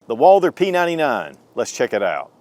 The Walther P99. Let's check it out.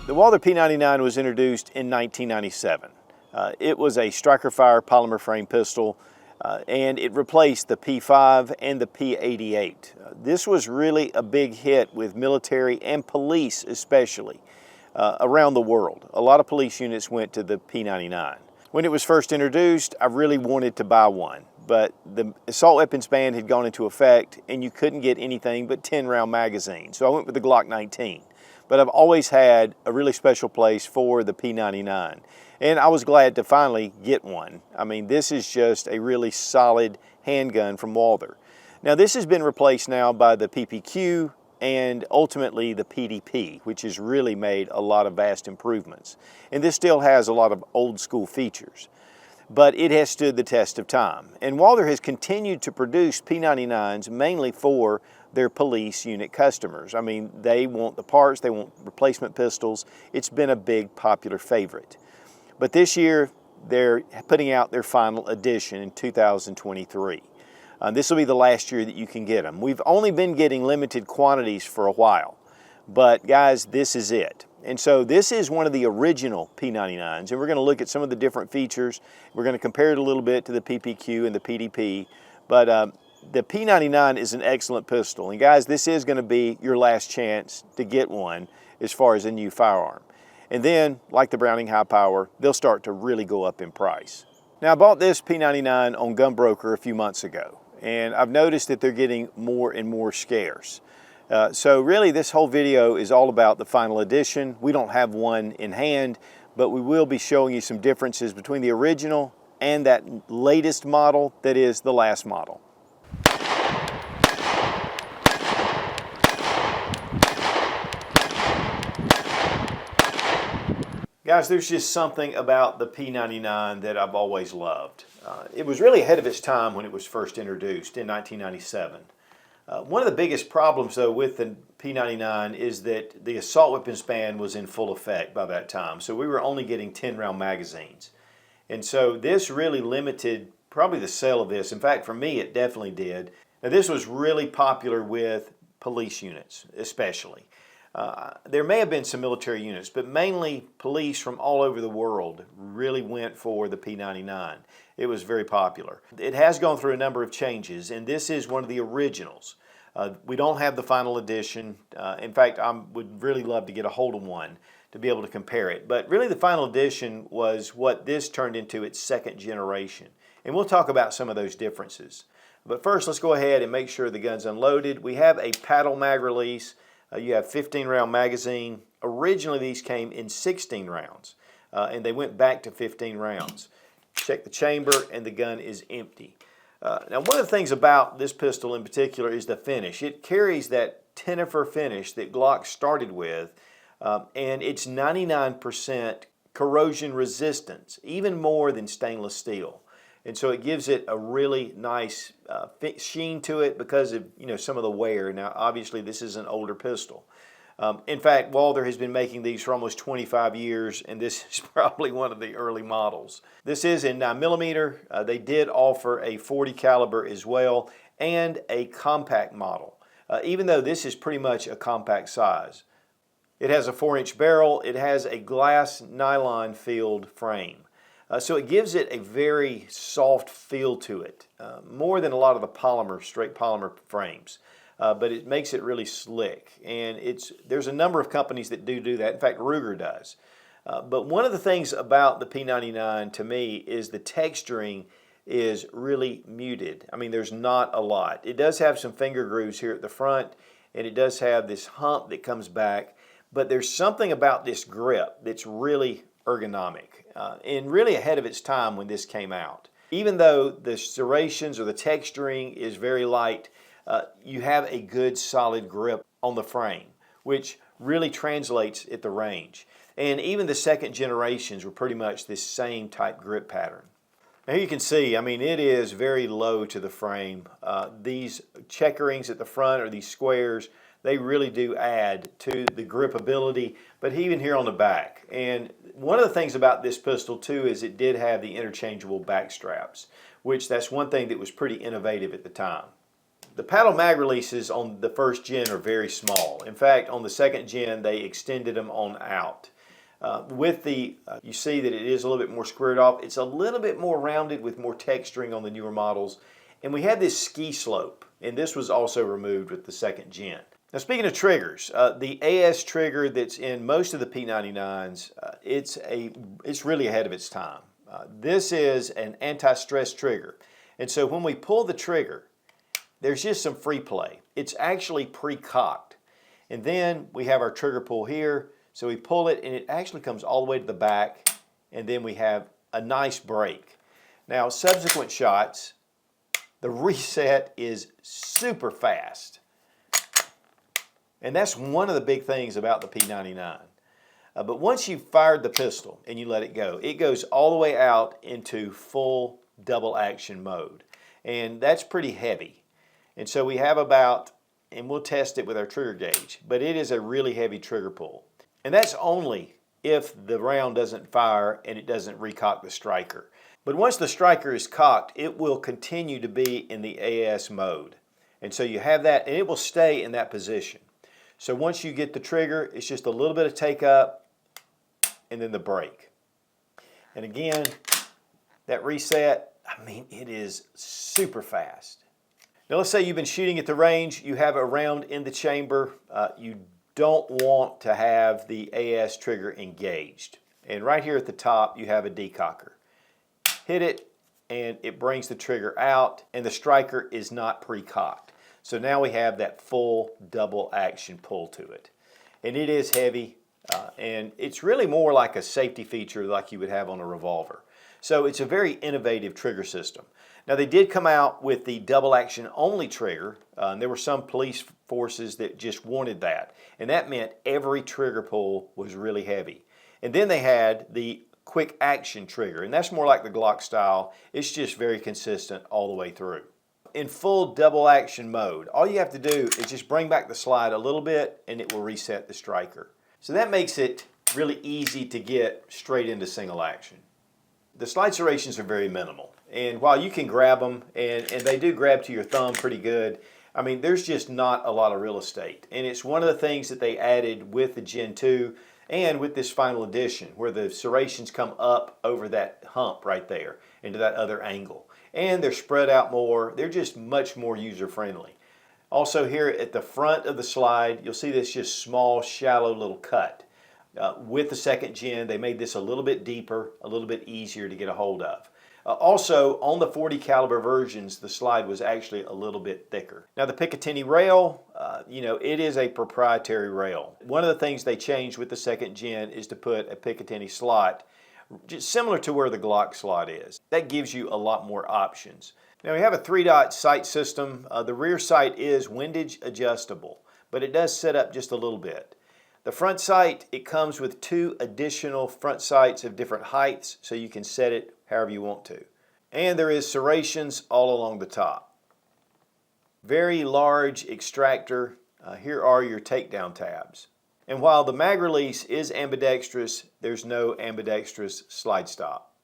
The Walther P99 was introduced in 1997. It was a striker fire polymer frame pistol and it replaced the P5 and the P88. This was really a big hit with military and police especially around the world. A lot of police units went to the P99. When it was first introduced, I really wanted to buy one, but the assault weapons ban had gone into effect and you couldn't get anything but 10-round magazines. So I went with the Glock 19. But I've always had a really special place for the P99. And I was glad to finally get one. I mean, this is just a really solid handgun from Walther. Now this has been replaced now by the PPQ and ultimately the PDP, which has really made a lot of vast improvements. And this still has a lot of old school features. But it has stood the test of time. And Walther has continued to produce P99s mainly for their police unit customers. I mean, they want the parts, they want replacement pistols. It's been a big popular favorite. But this year, they're putting out their final edition in 2023. This will be the last year that you can get them. We've only been getting limited quantities for a while, but guys, this is it. And so this is one of the original P99s, and we're going to look at some of the different features. We're going to compare it a little bit to the PPQ and the PDP, but the P99 is an excellent pistol. And guys, this is going to be your last chance to get one as far as a new firearm. And then, like the Browning High Power, they'll start to really go up in price. Now, I bought this P99 on Gunbroker a few months ago, and I've noticed that they're getting more and more scarce. So really this whole video is all about the final edition. We don't have one in hand, but we will be showing you some differences between the original and that latest model that is the last model. Guys, there's just something about the P99 that I've always loved. It was really ahead of its time when it was first introduced in 1997. One of the biggest problems, though, with the P99 is that the assault weapons ban was in full effect by that time. So we were only getting 10-round magazines. And so this really limited probably the sale of this. In fact, for me, it definitely did. Now, this was really popular with police units, especially. There may have been some military units, but mainly police from all over the world really went for the P99. It was very popular. It has gone through a number of changes, and this is one of the originals. We don't have the final edition. In fact, I would really love to get a hold of one to be able to compare it. But really the final edition was what this turned into its second generation. And we'll talk about some of those differences. But first, let's go ahead and make sure the gun's unloaded. We have a paddle mag release. You have 15-round magazine. Originally, these came in 16 rounds, and they went back to 15 rounds. Check the chamber, and the gun is empty. Now, one of the things about this pistol in particular is the finish. It carries that tenifer finish that Glock started with, and it's 99% corrosion resistance, even more than stainless steel. And so it gives it a really nice sheen to it because of some of the wear. Now, obviously, this is an older pistol. In fact, Walther has been making these for almost 25 years, and this is probably one of the early models. This is in 9mm. They did offer a 40 caliber as well, and a compact model, even though this is pretty much a compact size. It has a 4-inch barrel. It has a glass nylon filled frame. So it gives it a very soft feel to it, more than a lot of the straight polymer frames. But it makes it really slick, and there's a number of companies that do that. In fact, Ruger does. But one of the things about the P99 to me is the texturing is really muted. I mean, there's not a lot. It does have some finger grooves here at the front, and it does have this hump that comes back, but there's something about this grip that's really ergonomic and really ahead of its time when this came out. Even though the serrations or the texturing is very light, you have a good solid grip on the frame, which really translates at the range. And even the second generations were pretty much this same type grip pattern. Now you can see, I mean, it is very low to the frame. These checkerings at the front, or these squares, they really do add to the gripability, but even here on the back. And one of the things about this pistol too is it did have the interchangeable back straps, which that's one thing that was pretty innovative at the time. The paddle mag releases on the first gen are very small. In fact, on the second gen, they extended them on out. You see that it is a little bit more squared off. It's a little bit more rounded with more texturing on the newer models. And we had this ski slope, and this was also removed with the second gen. Now speaking of triggers, the AS trigger that's in most of the P99s, it's really ahead of its time. This is an anti-stress trigger. And so when we pull the trigger, there's just some free play. It's actually pre-cocked. And then we have our trigger pull here. So we pull it and it actually comes all the way to the back, and then we have a nice break. Now subsequent shots, the reset is super fast. And that's one of the big things about the P99. But once you've fired the pistol and you let it goes all the way out into full double action mode. And that's pretty heavy. And so we have and we'll test it with our trigger gauge, but it is a really heavy trigger pull. And that's only if the round doesn't fire and it doesn't recock the striker. But once the striker is cocked, it will continue to be in the AS mode. And so you have that, and it will stay in that position. So once you get the trigger, it's just a little bit of take up and then the break. And again, that reset, I mean, it is super fast. Now let's say you've been shooting at the range, you have a round in the chamber, you don't want to have the AS trigger engaged. And right here at the top, you have a decocker. Hit it, and it brings the trigger out, and the striker is not pre-cocked. So now we have that full double action pull to it. And it is heavy, and it's really more like a safety feature like you would have on a revolver. So it's a very innovative trigger system. Now they did come out with the double action only trigger, and there were some police forces that just wanted that. And that meant every trigger pull was really heavy. And then they had the quick action trigger, and that's more like the Glock style. It's just very consistent all the way through. In full double action mode, all you have to do is just bring back the slide a little bit and it will reset the striker. So that makes it really easy to get straight into single action. The slide serrations are very minimal. And while you can grab them, and they do grab to your thumb pretty good, I mean, there's just not a lot of real estate. And it's one of the things that they added with the Gen 2 and with this final edition, where the serrations come up over that hump right there into that other angle. And they're spread out more. They're just much more user-friendly. Also here at the front of the slide, you'll see this just small, shallow little cut. With the second gen, they made this a little bit deeper, a little bit easier to get a hold of. Also, on the 40 caliber versions, the slide was actually a little bit thicker. Now the Picatinny rail, it is a proprietary rail. One of the things they changed with the second gen is to put a Picatinny slot just similar to where the Glock slot is. That gives you a lot more options. Now we have a 3-dot sight system. The rear sight is windage adjustable, but it does set up just a little bit. The front sight, it comes with 2 additional front sights of different heights, so you can set it however you want to. And there is serrations all along the top. Very large extractor. Here are your takedown tabs. And while the mag release is ambidextrous, there's no ambidextrous slide stop.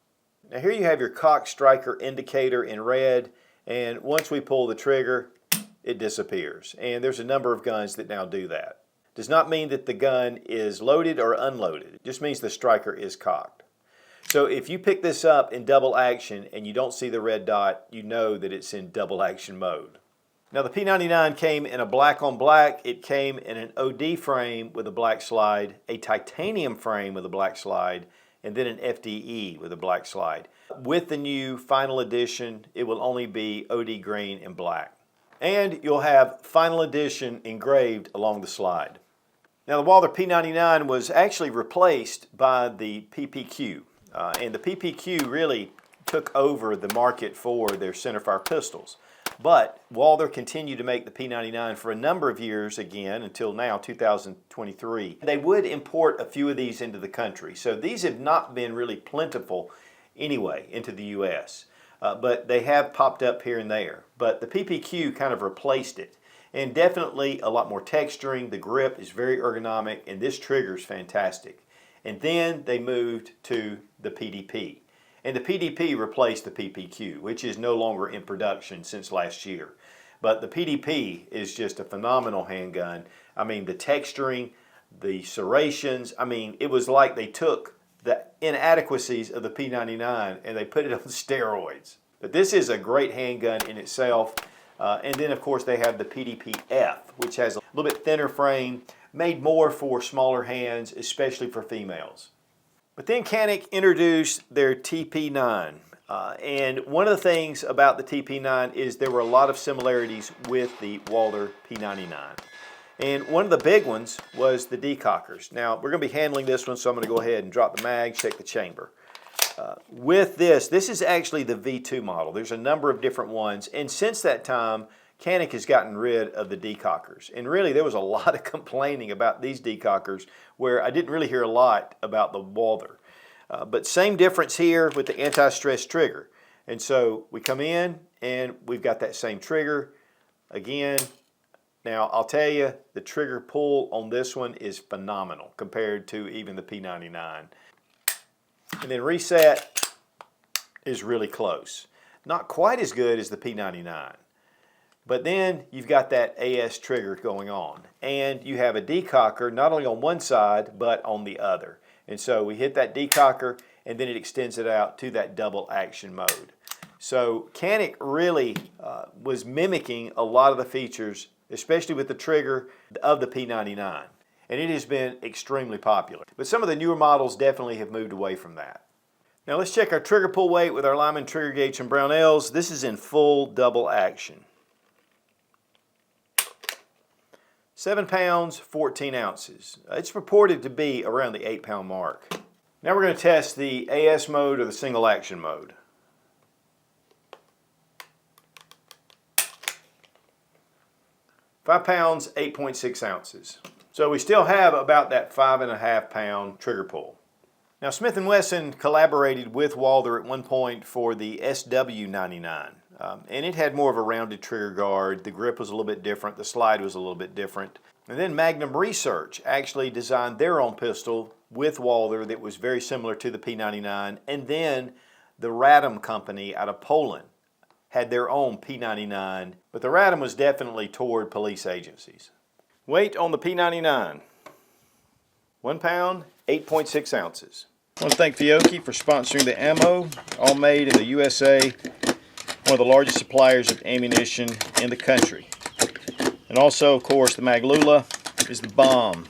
Now here you have your cock striker indicator in red, and once we pull the trigger, it disappears. And there's a number of guns that now do that. Does not mean that the gun is loaded or unloaded. It just means the striker is cocked. So if you pick this up in double action and you don't see the red dot, you know that it's in double action mode. Now the P99 came in a black on black, it came in an OD frame with a black slide, a titanium frame with a black slide, and then an FDE with a black slide. With the new final edition, it will only be OD green and black. And you'll have final edition engraved along the slide. Now the Walther P99 was actually replaced by the PPQ. And the PPQ really took over the market for their centerfire pistols. But Walther continued to make the P99 for a number of years again until now, 2023. They would import a few of these into the country. So these have not been really plentiful anyway into the US. But they have popped up here and there. But the PPQ kind of replaced it. And definitely a lot more texturing. The grip is very ergonomic and this trigger is fantastic. And then they moved to the PDP. And the PDP replaced the PPQ, which is no longer in production since last year. But the PDP is just a phenomenal handgun. I mean, the texturing, the serrations, I mean, it was like they took the inadequacies of the P99 and they put it on steroids. But this is a great handgun in itself. And then, of course, they have the PDP-F, which has a little bit thinner frame, made more for smaller hands, especially for females. But then Canik introduced their TP9. And one of the things about the TP9 is there were a lot of similarities with the Walther P99. And one of the big ones was the decockers. Now, we're going to be handling this one, so I'm going to go ahead and drop the mag, check the chamber. With this is actually the V2 model. There's a number of different ones. And since that time, Canik has gotten rid of the decockers. And really, there was a lot of complaining about these decockers where I didn't really hear a lot about the Walther. But same difference here with the anti-stress trigger. And so we come in and we've got that same trigger. Again, now I'll tell you, the trigger pull on this one is phenomenal compared to even the P99. And then reset is really close. Not quite as good as the P99. But then you've got that AS trigger going on. And you have a decocker not only on one side, but on the other. And so we hit that decocker, and then it extends it out to that double action mode. So Canik really was mimicking a lot of the features, especially with the trigger of the P99. And it has been extremely popular. But some of the newer models definitely have moved away from that. Now let's check our trigger pull weight with our Lyman trigger gauge from Brownells. This is in full double action. 7 pounds, 14 ounces. It's reported to be around the 8-pound mark. Now we're going to test the AS mode or the single action mode. £5 pounds, 8.6 ounces. So we still have about that 5.5 pound trigger pull. Now Smith & Wesson collaborated with Walther at one point for the SW99. And it had more of a rounded trigger guard. The grip was a little bit different. The slide was a little bit different. And then Magnum Research actually designed their own pistol with Walther that was very similar to the P99. And then the Radom company out of Poland had their own P99. But the Radom was definitely toward police agencies. Weight on the P99. 1 pound, 8.6 ounces. I want to thank Fiocchi for sponsoring the ammo, all made in the USA, one of the largest suppliers of ammunition in the country. And also, of course, the Maglula is the bomb.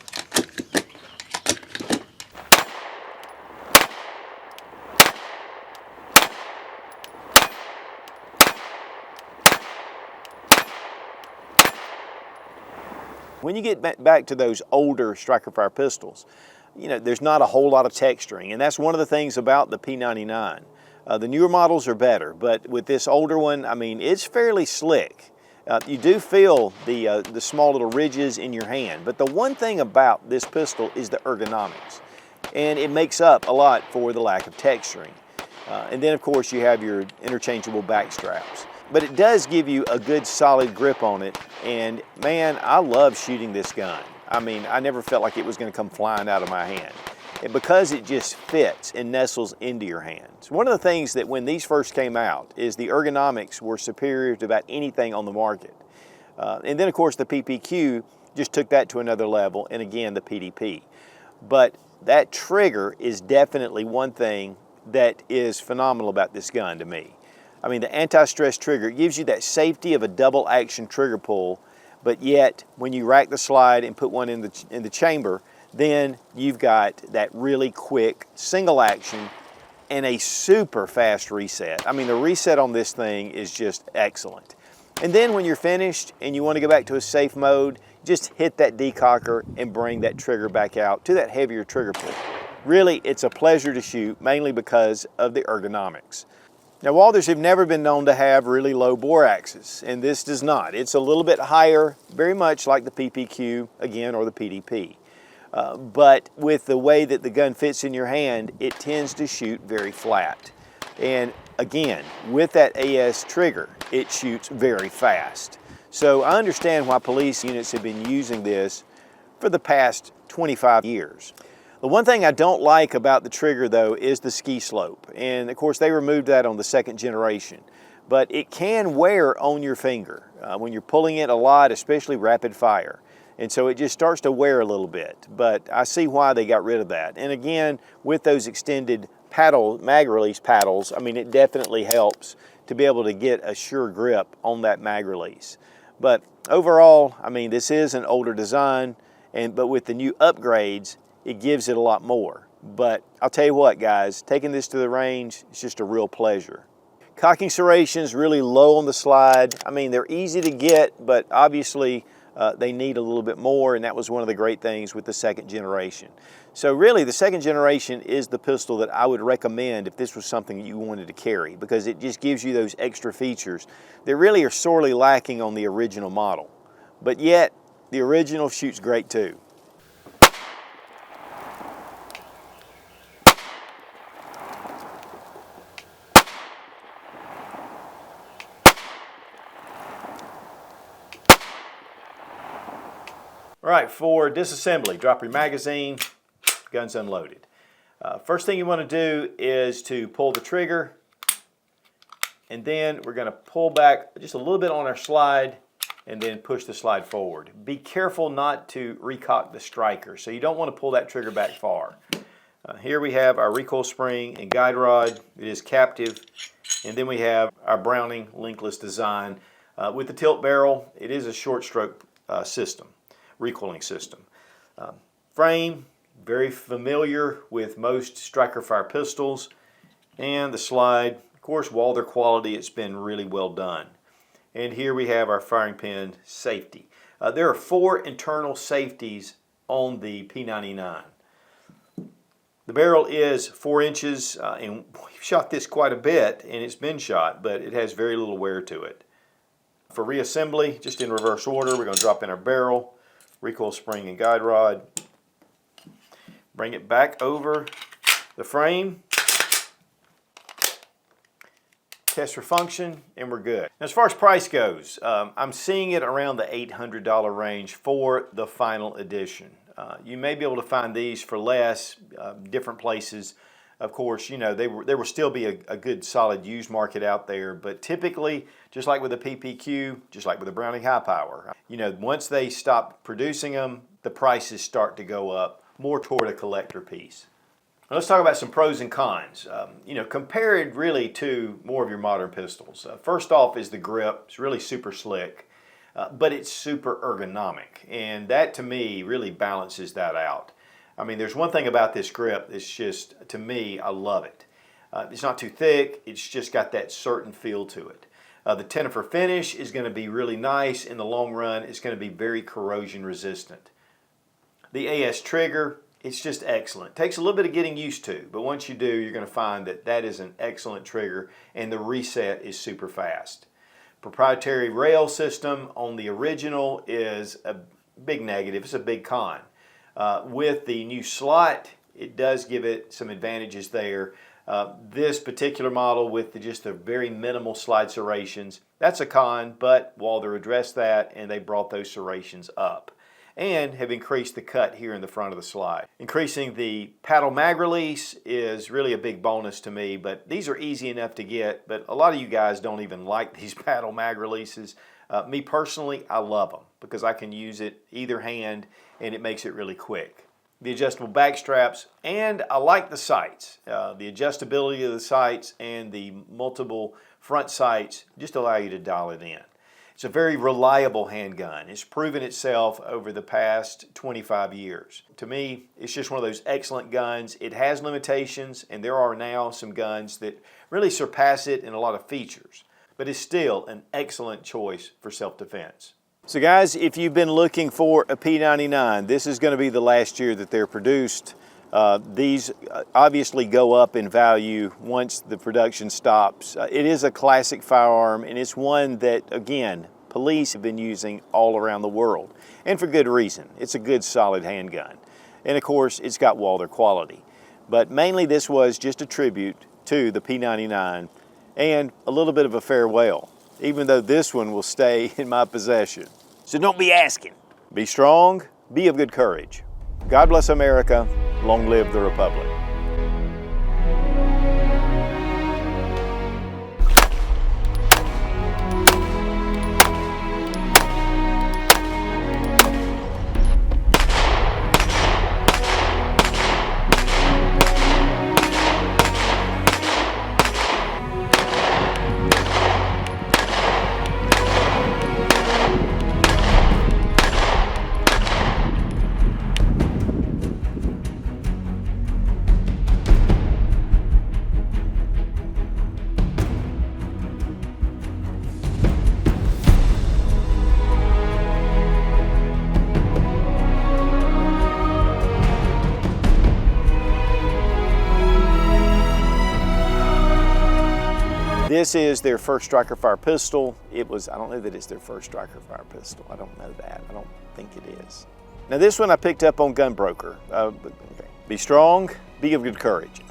When you get back to those older striker fire pistols, you know, there's not a whole lot of texturing, and that's one of the things about the P99. The newer models are better, but with this older one, I mean, it's fairly slick. You do feel the small little ridges in your hand, but the one thing about this pistol is the ergonomics, and it makes up a lot for the lack of texturing. And then, of course, you have your interchangeable back straps. But it does give you a good solid grip on it, and man, I love shooting this gun. I mean, I never felt like it was going to come flying out of my hand. And because it just fits and nestles into your hands. One of the things that when these first came out is the ergonomics were superior to about anything on the market. And then of course the PPQ just took that to another level, and again the PDP. But that trigger is definitely one thing that is phenomenal about this gun to me. I mean, the anti-stress trigger gives you that safety of a double action trigger pull, but yet when you rack the slide and put one in the chamber, then you've got that really quick single action and a super fast reset. I mean, the reset on this thing is just excellent. And then when you're finished and you want to go back to a safe mode, just hit that decocker and bring that trigger back out to that heavier trigger pull. Really, it's a pleasure to shoot, mainly because of the ergonomics. Now, Walthers have never been known to have really low bore axes, and this does not. It's a little bit higher, very much like the PPQ, again, or the PDP. But with the way that the gun fits in your hand, it tends to shoot very flat. And again, with that AS trigger, it shoots very fast. So I understand why police units have been using this for the past 25 years. The one thing I don't like about the trigger, though, is the ski slope. And of course, they removed that on the second generation. But it can wear on your finger when you're pulling it a lot, especially rapid fire. And so it just starts to wear a little bit. But I see why they got rid of that. And again, with those extended mag release paddles, I mean, it definitely helps to be able to get a sure grip on that mag release. But overall, I mean, this is an older design, but with the new upgrades, it gives it a lot more. But I'll tell you what, guys, taking this to the range, it's just a real pleasure. Cocking serrations really low on the slide. I mean, they're easy to get, but obviously they need a little bit more, and that was one of the great things with the second generation. So really, the second generation is the pistol that I would recommend if this was something you wanted to carry, because it just gives you those extra features that really are sorely lacking on the original model. But yet, the original shoots great too. All right, for disassembly, drop your magazine, gun's unloaded. First thing you want to do is to pull the trigger, and then we're going to pull back just a little bit on our slide and then push the slide forward. Be careful not to recock the striker, so you don't want to pull that trigger back far. Here we have our recoil spring and guide rod. It is captive, and then we have our Browning linkless design. With the tilt barrel, it is a short stroke system. Recoiling system. Frame, very familiar with most striker fire pistols, and the slide, of course, Walther quality. It's been really well done. And here we have our firing pin safety. There are 4 internal safeties on the P99. The barrel is 4 inches, and we've shot this quite a bit, and it's been shot, but it has very little wear to it. For reassembly, just in reverse order, we're going to drop in our barrel, recoil spring and guide rod, bring it back over the frame, test for function, and we're good. Now, as far as price goes, I'm seeing it around the $800 range for the final edition. You may be able to find these for less, different places. Of course, you know, there will still be a good solid used market out there, but typically, just like with the PPQ, just like with the Browning High Power, you know, once they stop producing them, the prices start to go up more toward a collector piece. Now, let's talk about some pros and cons. You know, compared really to more of your modern pistols. First off is the grip. It's really super slick, but it's super ergonomic, and that to me really balances that out. I mean, there's one thing about this grip that's just, to me, I love it. It's not too thick, it's just got that certain feel to it. The Tenifer finish is going to be really nice in the long run. It's going to be very corrosion resistant. The AS trigger, it's just excellent. Takes a little bit of getting used to, but once you do, you're going to find that that is an excellent trigger, and the reset is super fast. Proprietary rail system on the original is a big negative, it's a big con. With the new slot, it does give it some advantages there. This particular model with just the very minimal slide serrations, that's a con, but Walther addressed that and they brought those serrations up and have increased the cut here in the front of the slide. Increasing the paddle mag release is really a big bonus to me, but these are easy enough to get, but a lot of you guys don't even like these paddle mag releases. Me personally, I love them because I can use it either hand and it makes it really quick. the adjustable back straps, and I like the sights. The adjustability of the sights and the multiple front sights just allow you to dial it in. It's a very reliable handgun. It's proven itself over the past 25 years. To me, it's just one of those excellent guns. It has limitations, and there are now some guns that really surpass it in a lot of features, but it's still an excellent choice for self-defense. So guys, if you've been looking for a P99, this is going to be the last year that they're produced. These obviously go up in value once the production stops. It is a classic firearm, and it's one that, again, police have been using all around the world, and for good reason. It's a good, solid handgun. And of course, it's got Walther quality. But mainly this was just a tribute to the P99 and a little bit of a farewell, even though this one will stay in my possession. So don't be asking. Be strong, be of good courage. God bless America. Long live the Republic. This is their first striker fire pistol. I don't know that it's their first striker fire pistol. I don't know that. I don't think it is. Now this one I picked up on Gunbroker. Okay. Be strong, be of good courage.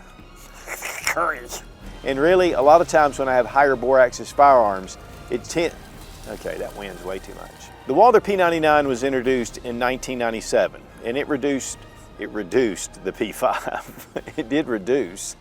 Courage. And really, a lot of times when I have higher bore axis firearms, okay, that wins way too much. The Walther P99 was introduced in 1997, and it reduced the P5. It did reduce.